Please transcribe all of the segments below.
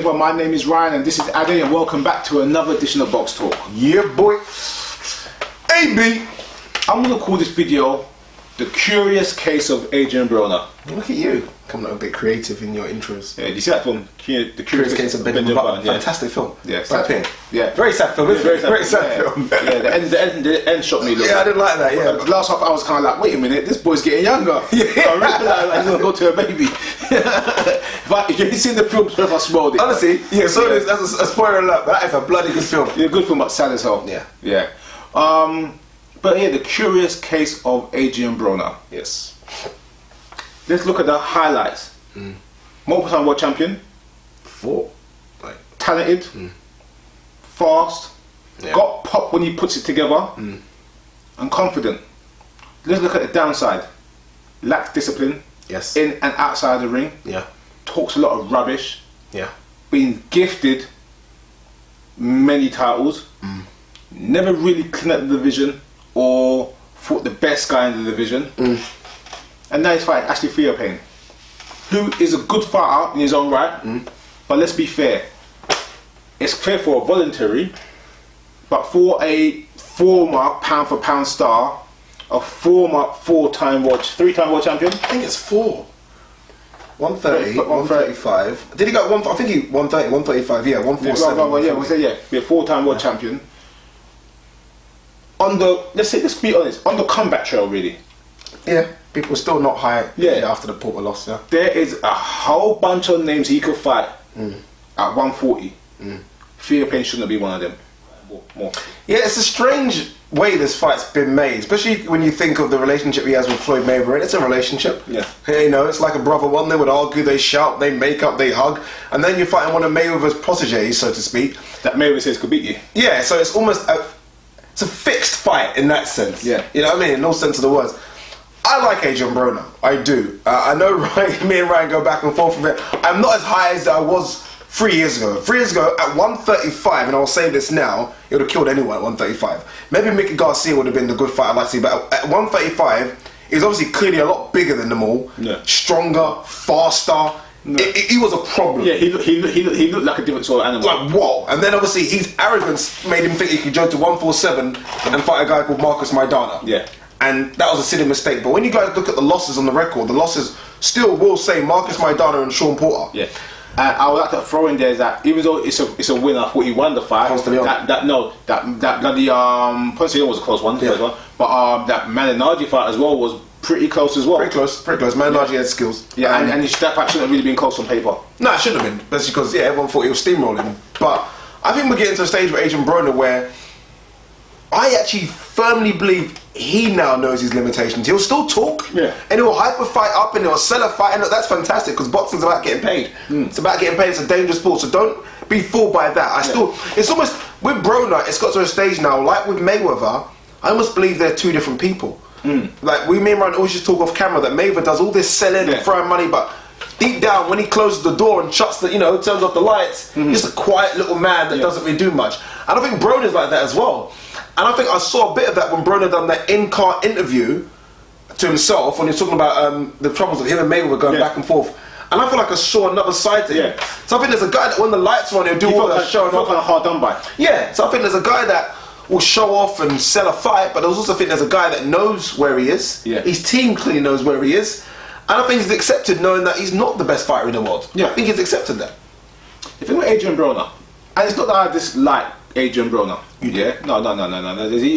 everyone, my name is Ryan and this is Adrien and welcome back to another edition of Boxtalk. Yeah boy. AB. I'm going to call this video The Curious Case of Adrien Broner. Look at you, coming out a bit creative in your intros. Yeah, did you see that film? The Curious Case of Benjamin Button. Yeah. Fantastic film. Yeah, Brad Pitt. Yeah. Very sad film, isn't it? Very sad film. Yeah, the end shocked me a little bit. Yeah, I didn't like that, yeah. The last half I was kind of like, wait a minute, this boy's getting younger. Yeah. I reckon like, he's going to go to a baby. If you've seen the film, if I spoiled it. Honestly, yeah, so yeah. That's a spoiler alert. That is a bloody good film. Yeah, good film, but sad as hell. Yeah. Yeah. But yeah, The Curious Case of Adrien Broner. Yes. Let's look at the highlights. Multiple time world champion. 4. Like, talented. Fast. Yeah. Got pop when he puts it together. And confident. Let's look at the downside. Lacks discipline. Yes. In and outside the ring. Yeah. Talks a lot of rubbish. Yeah. Been gifted many titles. Never really cleaned up the division or fought the best guy in the division. And now he's fighting Ashley Theophane, who is a good fighter in his own right. But let's be fair. It's fair for a voluntary, but for a former pound for pound star, a former three-time world champion. I think it's 4. 130, 135. Did he go 1? I think he 130, 135. Yeah, 147. Yeah, we'll say be a 4-time world champion. Let's be honest, on the comeback trail, really. Yeah, people still not high. Yeah. After the Porter loss. Yeah. There is a whole bunch of names he could fight at 140. Feain shouldn't be one of them. More. Yeah, it's a strange way this fight's been made, especially when you think of the relationship he has with Floyd Mayweather. It's a relationship. Yeah. You know, it's like a brother one. They would argue, they shout, they make up, they hug, and then you're fighting one of Mayweather's proteges, so to speak. That Mayweather says could beat you. Yeah, so it's almost it's a fixed fight in that sense. Yeah. You know what I mean? In all sense of the words. I like Adrien Broner. I do. I know me and Ryan go back and forth with it. I'm not as high as I was 3 years ago. 3 years ago, at 135, and I'll say this now, it would have killed anyone at 135. Maybe Mickey Garcia would have been the good fighter I'd like to see, but at 135, he was obviously clearly a lot bigger than them all. Yeah. Stronger, faster. No. He was a problem. Yeah, he looked like a different sort of animal. Like, whoa. And then obviously his arrogance made him think he could go to 147 and fight a guy called Marcus Maidana. Yeah. And that was a silly mistake. But when you guys look at the losses on the record, the losses still will say Marcus Maidana and Sean Porter. Yeah. And I would like to throw in there that even though it's a win, I thought he won the fight. Ponce de Leon was a close one. Yeah. But that Malignaggi fight as well was pretty close as well. Pretty close. Malignaggi had skills. Yeah, and that fight shouldn't have really been close on paper. No, it shouldn't have been. That's because everyone thought he was steamrolling. But I think we're getting to a stage with Adrien Broner where I actually firmly believe he now knows his limitations. He'll still talk, and he'll hype a fight up and he'll sell a fight, and that's fantastic because boxing's about getting paid. It's about getting paid. It's a dangerous sport, so don't be fooled by that. It's almost with Broner, it's got to a stage now, like with Mayweather, I almost believe they're two different people. Like me and Ryan always just talk off camera that Mayweather does all this selling and throwing money, but deep down when he closes the door and shuts the, turns off the lights, he's just a quiet little man that doesn't really do much. And I think Broner's like that as well. And I think I saw a bit of that when Broner done that in-car interview to himself when he was talking about the troubles of him and Mayweather going back and forth. And I feel like I saw another side to him. So I think there's a guy that when the lights are on, he'll do all that showing off. Kind of hard done by. Yeah, so I think there's a guy that will show off and sell a fight, but I also think there's a guy that knows where he is. Yeah. His team clearly knows where he is. And I think he's accepted knowing that he's not the best fighter in the world. Yeah. I think he's accepted that. If you look at Adrien Broner, and it's not that I dislike Adrien Broner. Yeah? No.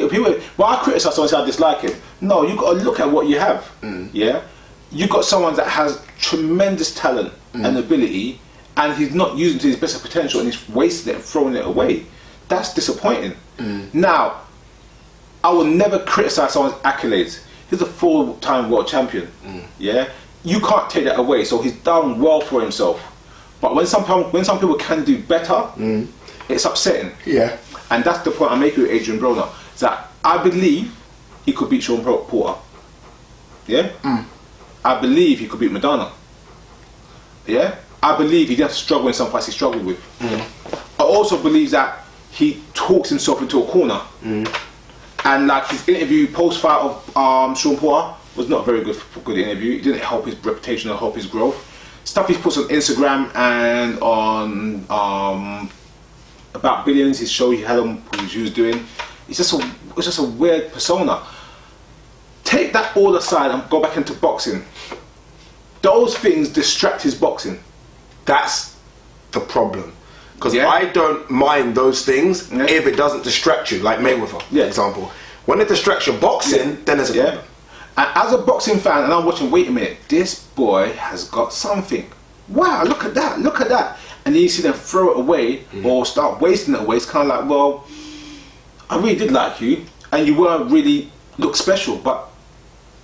People, I criticise someone and say I dislike him. No, you've got to look at what you have. Yeah? You've got someone that has tremendous talent and ability, and he's not using it to his best potential and he's wasting it and throwing it away. That's disappointing. Now, I will never criticise someone's accolades. He's a 4-time world champion. Yeah? You can't take that away, so he's done well for himself. But when some people can do better, it's upsetting. Yeah. And that's the point I'm making with Adrien Broner. Is that I believe he could beat Sean Porter. Yeah? I believe he could beat Maidana. Yeah? I believe he didn't struggle in some fights he struggled with. I also believe that he talks himself into a corner. And like his interview post-fight of Sean Porter was not a very good interview. It didn't help his reputation or help his growth. stuff he puts on Instagram and on About Billions, his show he had on, which he was doing. It's just a weird persona. Take that all aside and go back into boxing. Those things distract his boxing. That's the problem. Because I don't mind those things if it doesn't distract you, like Mayweather, for example. When it distracts your boxing, then there's a problem. And as a boxing fan, and I'm watching, wait a minute, this boy has got something. Wow, look at that, look at that. And then you see them throw it away or start wasting it away. It's kind of like, well, I really did like you, and you weren't really look special, but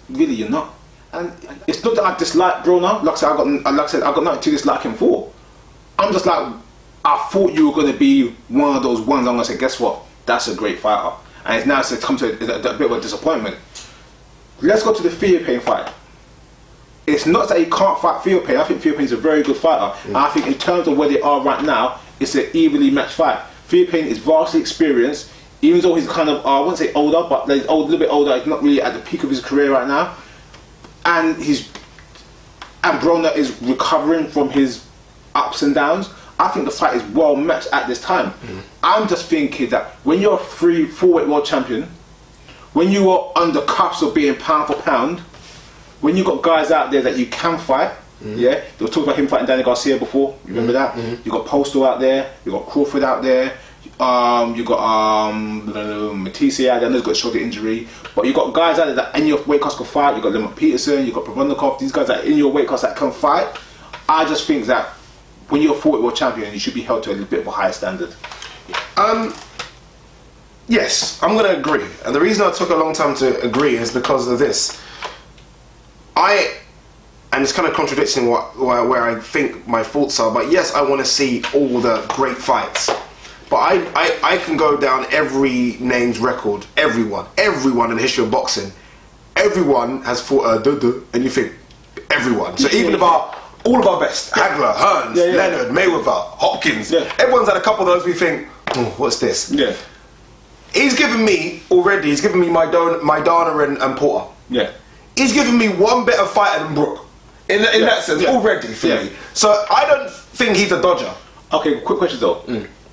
really you're not. And it's not that I dislike Broner. Like I said, I got nothing to dislike him for. I'm just like, I thought you were going to be one of those ones. I'm going to say, guess what? That's a great fighter. And it's now come to a bit of a disappointment. Let's go to the Theophane fight. It's not that he can't fight Theophane. I think Theophane is a very good fighter. And I think in terms of where they are right now, it's an evenly matched fight. Theophane is vastly experienced, even though he's kind of, I wouldn't say older, but he's a little bit older. He's not really at the peak of his career right now. And Broner is recovering from his ups and downs. I think the fight is well matched at this time. I'm just thinking that when you're a full-weight world champion, when you are on the cusp of being pound for pound, when you've got guys out there that you can fight, they were talking about him fighting Danny Garcia before, you remember that? You got Postal out there, you got Crawford out there, you got Matisse out there, I know he's got a shoulder injury, but you got guys out there that in your weight class can fight. You got Lemon Peterson, you got Provodnikov, these guys that are in your weight class that can fight. I just think that when you're a 40 world champion, you should be held to a little bit of a higher standard. Yes, I'm going to agree. And the reason I took a long time to agree is because of this. And it's kind of contradicting where I think my thoughts are, but yes, I want to see all the great fights. But I can go down every name's record, everyone in the history of boxing. Everyone has fought and you think, everyone. So even all of our best, Hagler, Hearns, Leonard, Mayweather, Hopkins, everyone's had a couple of those we think, oh, what's this? He's given me Maidana and Porter. He's given me one better fighter than Brook. In that sense, already for me. So I don't think he's a dodger. Okay, quick question though.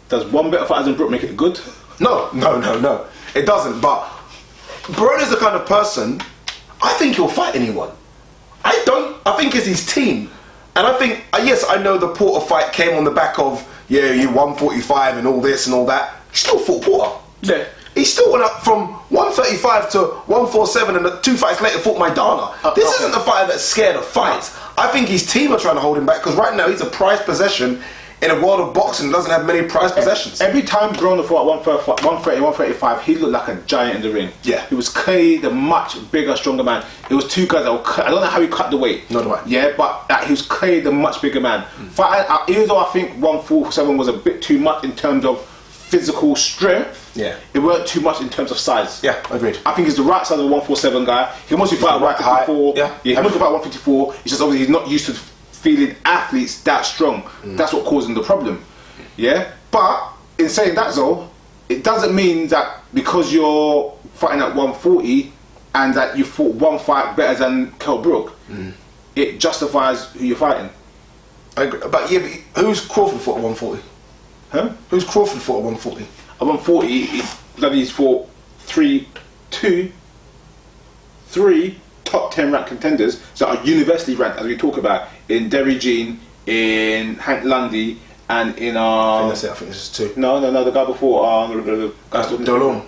Does one better fighter than Brook make it good? No. It doesn't, but Broner's the kind of person, I think he'll fight anyone. I don't. I think it's his team. And I think, yes, I know the Porter fight came on the back of, you 145 and all this and all that. He still fought Porter. He still went up from 135 to 147 and 2 fights later fought Maidana. This isn't a fighter that's scared of fights. I think his team are trying to hold him back because right now he's a prized possession in a world of boxing that doesn't have many prized possessions. Every time Broner fought at 130, 135, he looked like a giant in the ring. He was clearly the much bigger, stronger man. It was two guys that were, I don't know how he cut the weight. Not right. But he was clearly the much bigger man. Even though I think 147 was a bit too much in terms of physical strength, it weren't too much in terms of size. Agreed. I think he's the right size of a 147 guy. He wants to fight at 154. He wants to fight at 154. It's just obviously he's not used to feeling athletes that strong. That's what caused him the problem. But in saying that though, it doesn't mean that because you're fighting at 140 and that you fought one fight better than Kell Brook, it justifies who you're fighting. I agree. But who's Crawford fought at 140? Who's Crawford fought at 140? At 140, he's fought three top 10 ranked contenders that are universally ranked, as we talk about, in Derry Jean, in Hank Lundy, and in I think that's it. I think this is 2. No, the guy before Delhomme,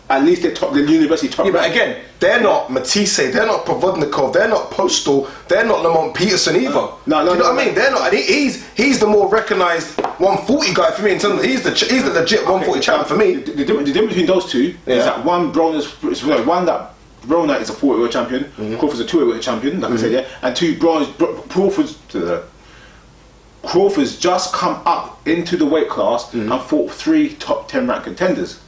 At least they're the university top. But again, they're not Matisse, they're not Provodnikov, they're not Postal, they're not Lamont Peterson either. No, you know what I mean? They're not. And he's the more recognised 140 guy for me in terms of he's the legit 140 champ for me. The difference between those two is that one that Broner is a 40 world champion, Crawford's a 2 world champion, like I said, and two Crawford's just come up into the weight class and fought 3 top 10 ranked contenders.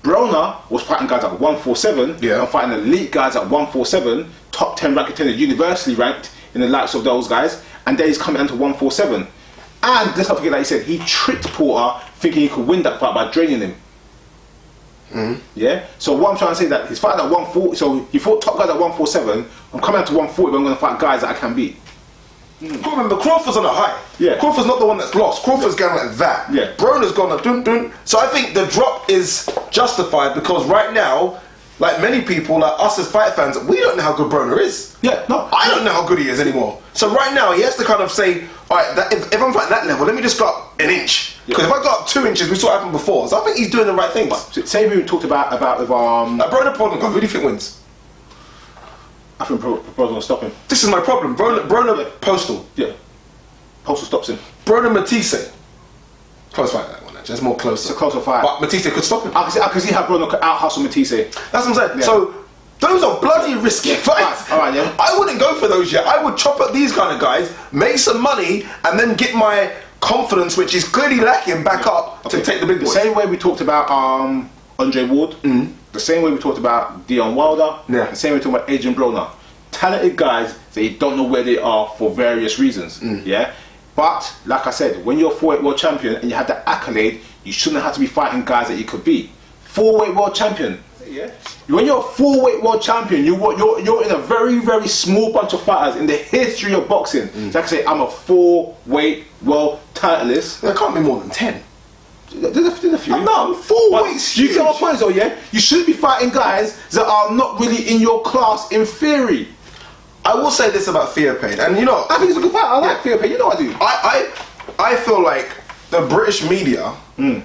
Broner was fighting guys at 147 and fighting elite guys at 147, top 10 ranked contenders, universally ranked in the likes of those guys, and then he's coming down to 147. And let's not forget that he said he tricked Porter thinking he could win that fight by draining him. Yeah. So what I'm trying to say is that he's fighting at 140. So he fought top guys at 147. I'm coming out to 140, but I'm going to fight guys that I can beat. Remember, Crawford's on a high. Yeah. Crawford's not the one that's lost. Crawford's going like that. Yeah. Broner's gone like dun dun. So I think the drop is justified because right now, like many people, like us as fight fans, we don't know how good Broner is. Yeah. No. I don't know how good he is anymore. So right now, he has to kind of say, all right, if I'm fighting that level, let me just go up an inch. Because if I go up 2 inches, we saw it happen before. So I think he's doing the right things. Say we talked about with Broner problem. Who do you think wins? I think Broner's gonna stop him. This is my problem. Broner Postal. Yeah. Postal stops him. Broner Matisse. Close fight that one actually. That's more closer. It's a closer fight. But Matisse could stop him. I can see how Broner could out hustle Matisse. That's what I'm saying. Yeah. So those are bloody risky fights. All right, yeah. I wouldn't go for those yet. I would chop up these kind of guys, make some money, and then get my confidence, which is clearly lacking, back up to take the big boys. The same way we talked about Andre Ward. The same way we talked about Deon Wilder. Yeah. The same way we talked about Adrien Broner. Talented guys that you don't know where they are for various reasons. Yeah. But like I said, when you're a 4-weight world champion and you have that accolade, you shouldn't have to be fighting guys that you could beat. 4-weight world champion. Yeah. When you're a 4-weight world champion, you're in a very, very small bunch of fighters in the history of boxing. So I can say I'm a 4-weight world titleist. There can't be more than 10. There's a few. No, I'm 4 weights. You get my point though, yeah? You shouldn't be fighting guys that are not really in your class in theory. I will say this about Theophane, and you know, I think he's a good fighter. I like Theophane, you know I do. I feel like the British media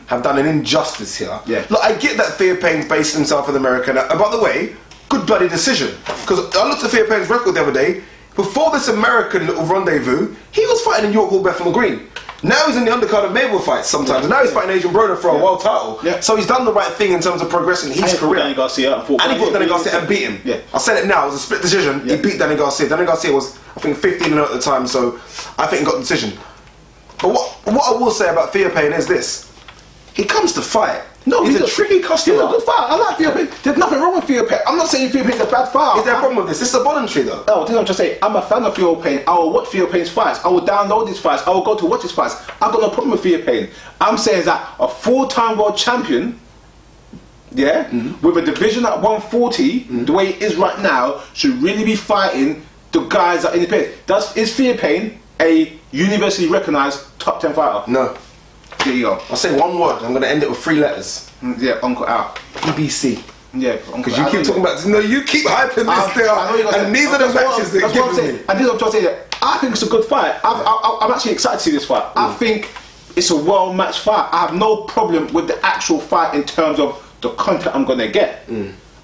have done an injustice here. Yeah. Look, I get that Theophane's based himself in America, and by the way, good bloody decision. Because I looked at Theophane's record the other day. Before this American little rendezvous, he was fighting in York Hall, Bethnal Green. Now he's in the undercard of Mayweather fights sometimes, and now he's fighting Adrien Broner for a world title. Yeah. So he's done the right thing in terms of progressing his career. Danny Garcia and he fought Danny Garcia and beat him. Yeah. I said it now, it was a split decision. Yeah. He beat Danny Garcia. Danny Garcia was, I think, 15-0 at the time, so I think he got the decision. But what I will say about Theophane is this. He comes to fight. No, he's a tricky customer. He's a good fighter. I like Theophane. There's nothing wrong with Theophane. I'm not saying Theophane's a bad fighter. Is there a problem with this? This is a voluntary though. No, I'm just saying, I'm a fan of Theophane. I will watch Theophane's fights. I will download his fights. I will go to watch his fights. I've got no problem with Theophane. I'm saying that a 4-time world champion, with a division at 140, the way it is right now, should really be fighting the guys that are in the place. Is Theophane a universally recognised top 10 fighter? No. There you go. I'll say one word. I'm going to end it with 3 letters. Yeah, Uncle Al. EBC. Yeah, because you keep talking about. No, you keep hyping this thing up, and these are the matches they're giving me. And this is what I'm trying to say. I think it's a good fight. I'm actually excited to see this fight. I think it's a well-matched fight. I have no problem with the actual fight in terms of the content I'm gonna get.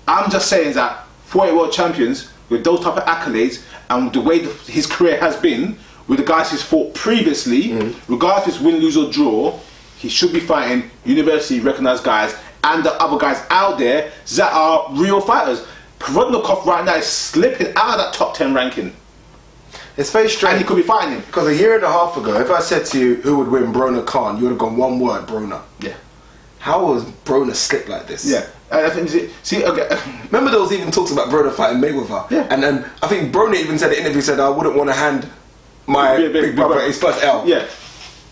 I'm just saying that 4-weight world champions with those type of accolades and the way his career has been, with the guys he's fought previously, regardless if it's win, lose or draw, he should be fighting universally recognised guys and the other guys out there that are real fighters. Provodnikov right now is slipping out of that top 10 ranking. It's very strange. And he could be fighting him. Because a year and a half ago, if I said to you who would win Broner Khan, you would have gone one word, Broner. Yeah. How was Broner slipped like this? Yeah. I think, see, okay. Remember there was even talks about Broner fighting Mayweather? Yeah. And then I think Broner even said in the interview, said, I wouldn't want to hand my big brother his first L. Yeah.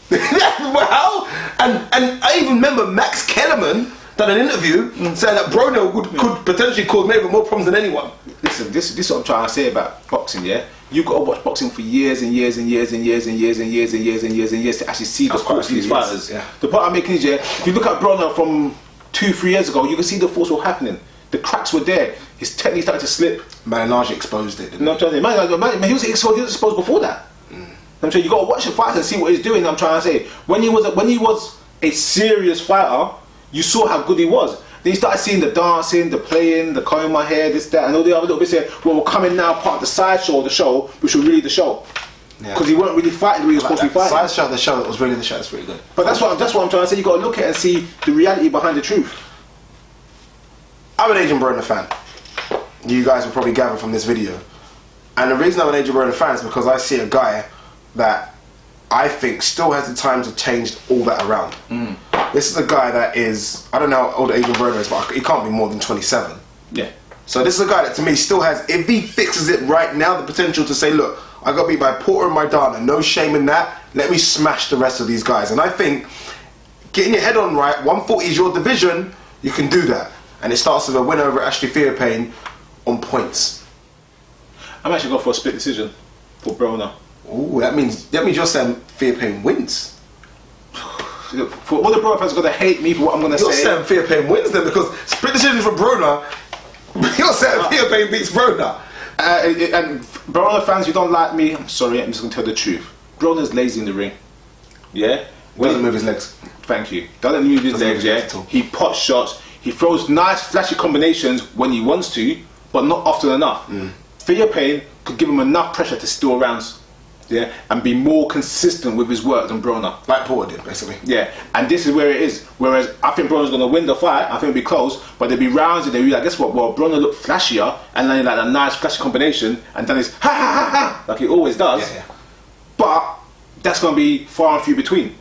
How? And I even remember Max Kellerman done an interview saying that Broner could potentially cause Mayweather more problems than anyone. Listen, this is what I'm trying to say about boxing, yeah? You've got to watch boxing for years and years and years and years and years and years and years and years and years to actually see the force of these fighters. Yeah. The point I'm making is, yeah, if you look at Broner from 2-3 years ago, you can see the force was happening. The cracks were there. His technique started to slip. Man, largely exposed it, didn't he? No, I'm trying to say, man, he was exposed before that. I'm saying you got to watch the fight and see what he's doing. I'm trying to say, when he was a serious fighter, you saw how good he was. Then you started seeing the dancing, the playing, the combing my hair, this, that, and all the other little bits here. Well, we're coming now part of the sideshow of the show, which was really the show. Because he weren't really fighting the way he was supposed to be fighting. Sideshow, the show that was really the show. That's pretty good. But that's what I'm trying to say. You got to look at it and see the reality behind the truth. I'm an Adrien Broner fan. You guys will probably gather from this video. And the reason I'm an Adrien Broner fan is because I see a guy that I think still has the time to change all that around. This is a guy that is, I don't know how old Adrien Broner is, but he can't be more than 27. Yeah. So this is a guy that to me still has, if he fixes it right now, the potential to say, look, I got beat by Porter and Maidana, no shame in that, let me smash the rest of these guys. And I think getting your head on right, 140 is your division, you can do that. and it starts with a win over Ashley Theophane on points. I'm actually going for a split decision for Broner. Ooh, that means you're saying Theophane wins. For all the Broner fans are going to hate me for what I'm going to say. You're saying Theophane wins then, because split decision for Broner. You're saying Theophane beats Broner. And Broner fans, you don't like me, I'm sorry, I'm just going to tell the truth. Broner's lazy in the ring. Yeah? Doesn't move his legs. Thank you. Doesn't move his legs, yeah? He pots shots. He throws nice, flashy combinations when he wants to, but not often enough. Theophane could give him enough pressure to steal rounds, yeah, and be more consistent with his work than Broner. Like Porter did, basically. Yeah, and this is where it is. Whereas I think Broner's going to win the fight. I think it'll be close, but there'll be rounds and they'll be like, guess what? Well, Broner looked flashier, and then like a nice, flashy combination, and then it's ha ha ha ha, like he always does. Yeah. But that's going to be far and few between.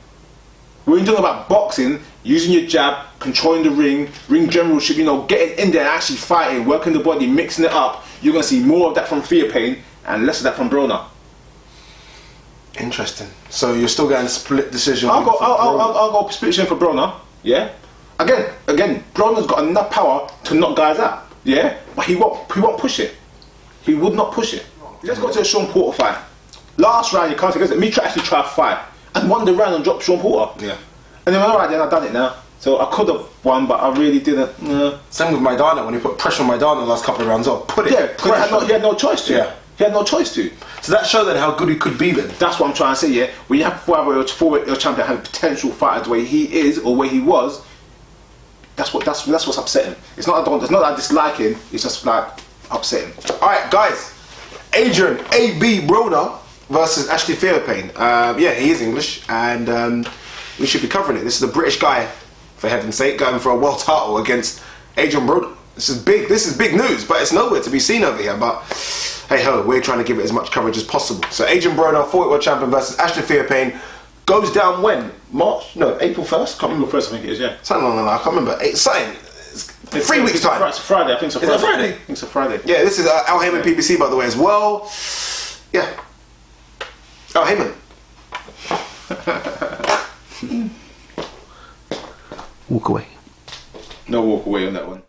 When you're talking about boxing, using your jab, controlling the ring generalship, you know, getting in there and actually fighting, working the body, mixing it up, you're going to see more of that from Theophane and less of that from Broner. Interesting. So you're still getting a split decision? I'll go split decision for Broner, yeah? Again, Broner's got enough power to knock guys out, yeah? But he won't push it. He would not push it. Let's go to the Sean Porter fight. Last round, you can't take it. Me actually try to fight and won the round and dropped Sean Porter. Yeah. And then alright, then I've done it now. So I could have won, but I really didn't. Same with Maidana. When he put pressure on Maidana the last couple of rounds up, Yeah, he had no choice to. Yeah. He had no choice to. So that showed then how good he could be then. That's what I'm trying to say, yeah. When you have your champion have potential fighters the way he is or where he was, that's what's upsetting. It's not that I dislike him, it's just like upsetting. Alright guys, Adrien A.B. Broner versus Ashley Theophane. Yeah, he is English, and we should be covering it. This is a British guy, for heaven's sake, going for a world title against Adrien Broner. This is big news, but it's nowhere to be seen over here. But hey ho, we're trying to give it as much coverage as possible. So Adrien Broner, 40 world champion versus Ashley Theophane, goes down when? April 1st? Can't remember. April 1st, I think it is, yeah. Something like that, I can't remember. It's 3 weeks time. It's a Friday, I think it's a Friday. Is it Friday? I think it's a Friday. Yeah, this is Al Heyman PBC, by the way, as well. Yeah. Al Heyman. Walk away. No walk away on that one.